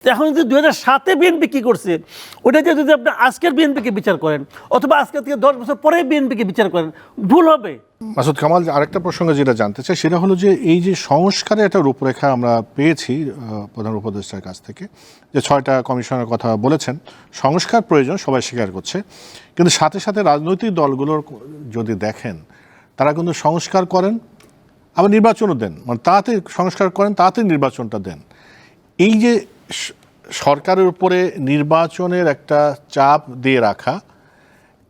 এখন যদি 2007-এ বিএনপি কী করছে ওটা দিয়ে যদি আপনি আজকের বিএনপিকে বিচার করেন অথবা আজকের থেকে 10 বছর পরে বিএনপিকে বিচার করেন, ভুল হবে। মাসুদ কামাল, আরেকটা প্রসঙ্গ যেটা জানতে চাই সেটা হলো যে এই যে সংস্কারের একটা রূপরেখা আমরা পেয়েছি প্রধান উপদেষ্টার কাছ থেকে, যে 6টা কমিশনের কথা বলেছেন, সংস্কার প্রয়োজন সবাই স্বীকার করছে, কিন্তু সাথে সাথে রাজনৈতিক দলগুলোর যদি দেখেন তারা কিন্তু সংস্কার করেন আবার নির্বাচনও দেন, মানে তাড়াতাড়ি সংস্কার করেন তাড়াতাড়ি নির্বাচনটা দেন। এই যে সরকারের উপরে নির্বাচনের একটা চাপ দিয়ে রাখা,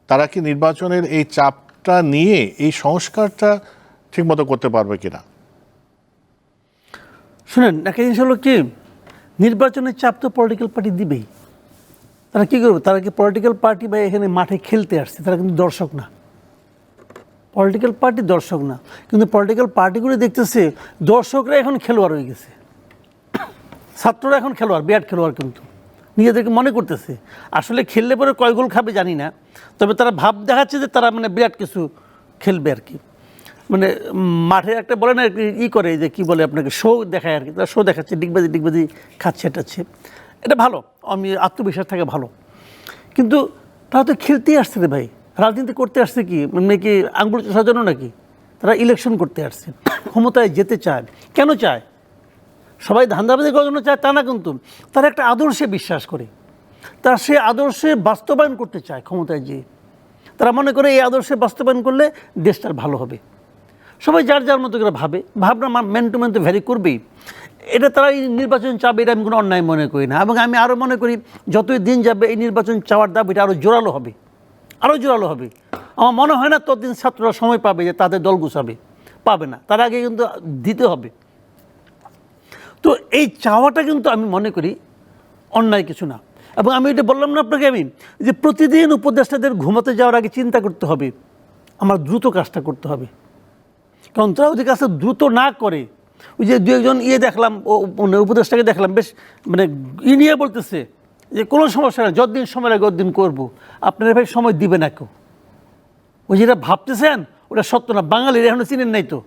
তারা কি নির্বাচনের এই চাপটা নিয়ে এই সংস্কারটা ঠিকমতো করতে পারবে কিনা? শুনেন, একটা জিনিস হলো কি, নির্বাচনের চাপ তো পলিটিক্যাল পার্টি দিবেই। তারা কী করবে? তারা কি পলিটিক্যাল পার্টি বা এখানে মাঠে খেলতে আসছে, তারা কিন্তু দর্শক না। পলিটিক্যাল পার্টি দর্শক না, কিন্তু পলিটিক্যাল পার্টিগুলো দেখতেছে দর্শকরা এখন খেলোয়াড় হয়ে গেছে, ছাত্ররা এখন খেলোয়াড়, বিরাট খেলোয়াড়, কিন্তু নিজেদেরকে মনে করতেছে। আসলে খেললে পরে কয় গোল খাবে জানি না, তবে তারা ভাব দেখাচ্ছে যে তারা মানে বিরাট কিছু খেলবে আর কি। মানে মাঠে একটা বলে না ই করে যে কি বলে আপনাকে, শো দেখায় আর কি, তারা শো দেখাচ্ছে, ডিগবাজি খাচ্ছে এটাচ্ছে, এটা ভালো, আমি আত্মবিশ্বাস থাকে ভালো। কিন্তু তারা তো খেলতেই আসছে রে ভাই, রাজনীতি করতে আসছে কি মানে কি আঙ্গুল চষার জন্য নাকি? তারা ইলেকশন করতে আসছে, ক্ষমতায় যেতে চায়। কেন চায়? সবাই ধান্দাবাজি করার জন্য চায় তা না, কিন্তু তারা একটা আদর্শে বিশ্বাস করে, তারা সে আদর্শে বাস্তবায়ন করতে চায় ক্ষমতায় যেয়ে। তারা মনে করে এই আদর্শে বাস্তবায়ন করলে দেশটার ভালো হবে। সবাই যার যার মতো করে ভাবনা ম্যান টু ম্যান তো ভ্যারি করবেই। এটা তারা এই নির্বাচন চাবে, এটা আমি কোনো অন্যায় মনে করি না। এবং আমি আরও মনে করি যতই দিন যাবে এই নির্বাচন চাওয়ার দাবিটা আরও জোরালো হবে, আরও জোরালো হবে। আমার মনে হয় না ততদিন ছাত্ররা সময় পাবে যে তাদের দল গুছাবে, পাবে না, তার আগে কিন্তু দিতে হবে। তো এই চাওয়াটা কিন্তু আমি মনে করি অন্যায় কিছু না। এবং আমি এটা বললাম না আপনাকে আমি, যে প্রতিদিন উপদেষ্টাদের ঘুমাতে যাওয়ার আগে চিন্তা করতে হবে আমার দ্রুত কাজটা করতে হবে। কারণ তারা ওদের কাজটা দ্রুত না করে, ওই যে দু একজন দেখলাম, উপদেষ্টাকে দেখলাম বেশ মানে নিয়ে বলতেছে যে কোনো সমস্যা না, যতদিন সময় লাগে দিন করবো, আপনারা ভাই সময় দিবে না কেউ। ওই যেটা ভাবতেছেন ওটা সত্য না, বাঙালির এখনো চিনেন নাই তো।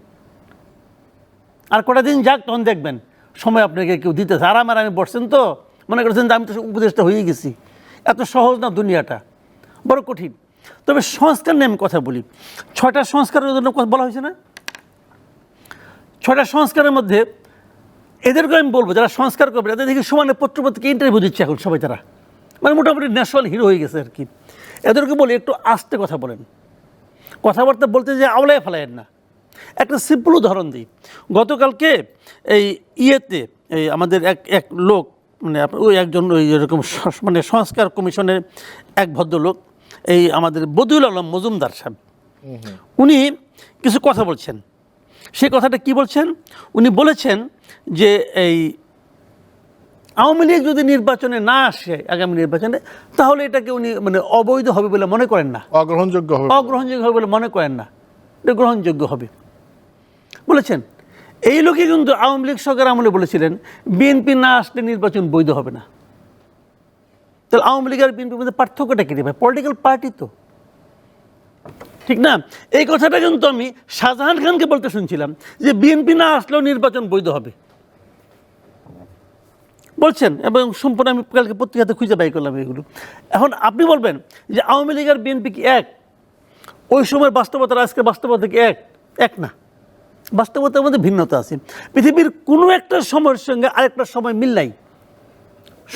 আর কটা দিন যাক, তখন দেখবেন সময় আপনাকে কেউ দিতেছে। আরামে বসছেন তো মনে করছেন যে আমি তো উপদেষ্টা হয়ে গেছি। এত সহজ না দুনিয়াটা, বড় কঠিন। তবে সংস্কার নিয়ে আমি কথা বলি। 6টা সংস্কারের জন্য কথা বলা হয়েছে না? 6টা সংস্কারের মধ্যে এদেরকে আমি বলবো যারা সংস্কার করবে, এদের দেখি সমানে পত্রপত্রিকা ইন্টারভিউ দিচ্ছে এখন সবাই, তারা মানে মোটামুটি ন্যাশনাল হিরো হয়ে গেছে আর কি। এদেরকে বলি একটু আস্তে কথা বলেন, কথাবার্তা বলতে যে আওলায় ফেলায়েন না। একটা সিম্পল উদাহরণ দিই। গতকালকে এই এই আমাদের এক লোক, মানে ওই একজন ওই এরকম মানে সংস্কার কমিশনের এক ভদ্রলোক, এই আমাদের বদিউল আলম মজুমদার সাহেব, উনি কিছু কথা বলছেন। সেই কথাটা কি বলছেন? উনি বলেছেন যে এই আওয়ামী লীগ যদি নির্বাচনে না আসে, আগামী নির্বাচনে, তাহলে এটাকে উনি মানে অবৈধ হবে বলে মনে করেন না, অগ্রহণযোগ্য হবে বলে মনে করেন না, এটা গ্রহণযোগ্য হবে বলেছেন। এই লোকে কিন্তু আওয়ামী লীগ সরকার আমলে বলেছিলেন বিএনপি না আসলে নির্বাচন বৈধ হবে না। তাহলে আওয়ামী লীগ আর বিএনপির মধ্যে পার্থক্যটা কি রে ভাই? পলিটিক্যাল পার্টি তো, ঠিক না? এই কথাটা কিন্তু আমি শাহজাহান খানকে বলতে শুনছিলাম যে বিএনপি না আসলেও নির্বাচন বৈধ হবে বলছেন, এবং সম্পূর্ণ আমি কালকে পত্রিকাতে খুঁজে বাই করলাম এগুলো। এখন আপনি বলবেন যে আওয়ামী লীগ আর বিএনপি কি এক? ওই সময়ের বাস্তবতার আজকের বাস্তবতা কি এক না, বাস্তবতার মধ্যে ভিন্নতা আছে। পৃথিবীর কোনো একটা সময়ের সঙ্গে আরেকটা সময় মিল নাই,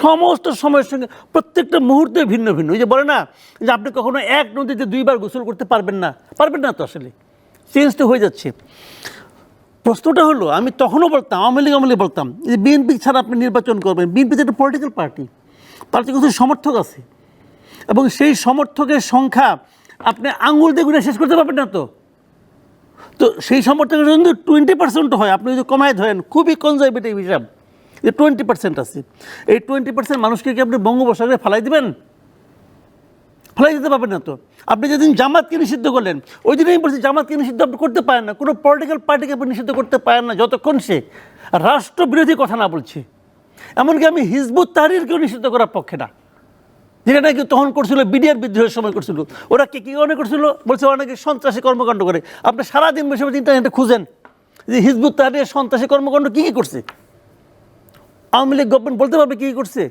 সমস্ত সময়ের সঙ্গে প্রত্যেকটা মুহূর্তে ভিন্ন ভিন্ন। ওই যে বলে না যে আপনি কখনো এক নদীতে 2বার গোসল করতে পারবেন না তো, আসলে চেঞ্জ তো হয়ে যাচ্ছে। প্রশ্নটা হলো, আমি তখনও বলতাম, আওয়ামী লীগ বলতাম যে বিএনপি ছাড়া আপনি নির্বাচন করবেন। বিএনপি তো একটা পলিটিক্যাল পার্টি, তার তো কিছু সমর্থক আছে, এবং সেই সমর্থকের সংখ্যা আপনি আঙুল দিয়ে গুণে শেষ করতে পারবেন না তো। তো সেই সমর্থকের যদি 20% হয়, আপনি যদি কমায় ধরেন, খুবই কনজারভেটিভ হিসাব যে 20% আছে, এই 20% মানুষকে কি আপনি বঙ্গোপসাগরে ফেলাই দিবেন? ফেলাই দিতে পারবেন না তো। আপনি যেদিন জামাতকে নিষিদ্ধ করলেন, ওই দিনই বলছি জামাতকে নিষিদ্ধ আপনি করতে পারেন না, কোনো পলিটিক্যাল পার্টিকে আপনি নিষিদ্ধ করতে পারেন না যতক্ষণ সে রাষ্ট্রবিরোধী কথা না বলছে। এমনকি আমি হিজবুত তাহরিরকেও নিষিদ্ধ করার পক্ষে না, যেটা নাকি তখন করছিল বিডিআর বিদ্রোহের সময় করছিল। ওরা কী মনে করছিল? বলছে অনেকে সন্ত্রাসী কর্মকাণ্ড করে। আপনি সারাদিন বসে বসে ইন্টারনেটে খুঁজেন যে হিজবুত তাহরিরের সন্ত্রাসী কর্মকাণ্ড কী করছে। আওয়ামী লীগ গভর্নমেন্ট বলতে পারবে কী করছে?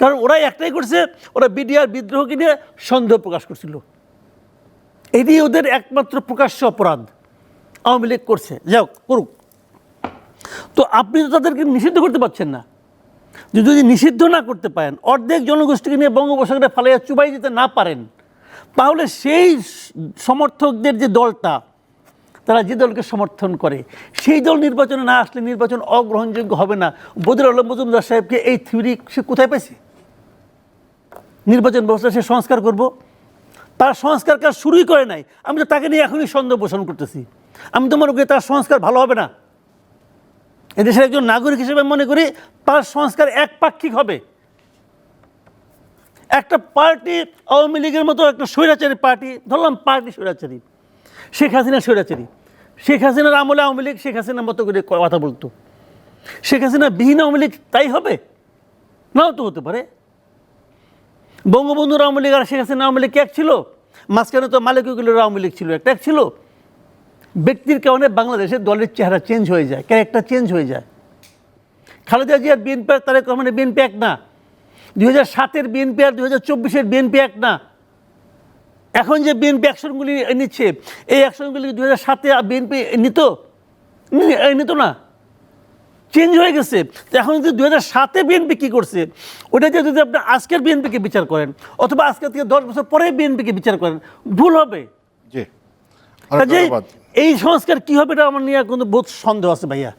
কারণ ওরাই একটাই করছে, ওরা বিডিআর বিদ্রোহকে নিয়ে সন্দেহ প্রকাশ করছিল। এটি ওদের একমাত্র প্রকাশ্য অপরাধ আওয়ামী লীগ করছে, যাও করুক। তো আপনি তো তাদেরকে নিষিদ্ধ করতে পারছেন না। যদি নিষিদ্ধ না করতে পারেন, অর্ধেক জনগোষ্ঠীকে নিয়ে বঙ্গোপসাগরে ফালাইয়া চুবাই দিতে না পারেন, তাহলে সেই সমর্থকদের যে দলটা, তারা যে দলকে সমর্থন করে, সেই দল নির্বাচনে না আসলে নির্বাচন অগ্রহণযোগ্য হবে না। বদিউল আলম মজুমদার সাহেবকে এই থিওরি সে কোথায় পেয়েছে? নির্বাচন ব্যবস্থা সে সংস্কার করব, তার সংস্কার কাজ শুরুই করে নাই। আমি তো তাকে নিয়ে এখনই সন্দেহ পোষণ করতেছি। আমি তো মনে করি তার সংস্কার ভালো হবে না। এদেশের একজন নাগরিক হিসেবে মনে করি তার সংস্কার একপাক্ষিক হবে। একটা পার্টি, আওয়ামী লীগের মতো একটা স্বৈরাচারী পার্টি, ধরলাম পার্টি স্বৈরাচারী, শেখ হাসিনা স্বৈরাচারী, শেখ হাসিনার আমলে আওয়ামী লীগ শেখ হাসিনার মতো করে কথা বলতো। শেখ হাসিনা বিহীন আওয়ামী লীগ তাই হবে? নাও তো হতে পারে। বঙ্গবন্ধুর আওয়ামী লীগ আর শেখ হাসিনা আওয়ামী লীগ এক ছিল? মাঝখানে তো মালিকগুলোর আওয়ামী লীগ ছিল, এক ছিল। ব্যক্তির কারণে বাংলাদেশের দলের চেহারা চেঞ্জ হয়ে যায়, ক্যারেক্টার চেঞ্জ হয়ে যায়। খালেদা জিয়ার বিএনপি আর তারেক রহমানের বিএনপি এক না। 2007-এর বিএনপি আর 2024-এর বিএনপি এক না। এখন যে বিএনপি অ্যাকশনগুলি নিচ্ছে, এই অ্যাকশনগুলি 2007-এ বিএনপি নিত না, চেঞ্জ হয়ে গেছে। তো এখন যদি 2007-এ বিএনপি কী করছে, ওটা যদি আপনি আজকের বিএনপিকে বিচার করেন, অথবা আজকের থেকে 10 বছর পরে বিএনপিকে বিচার করেন, ভুল হবে। জি, কাজেই এই সংস্কার কী হবে এটা আমার নিয়ে কিন্তু বহুত সন্দেহ আছে ভাইয়া।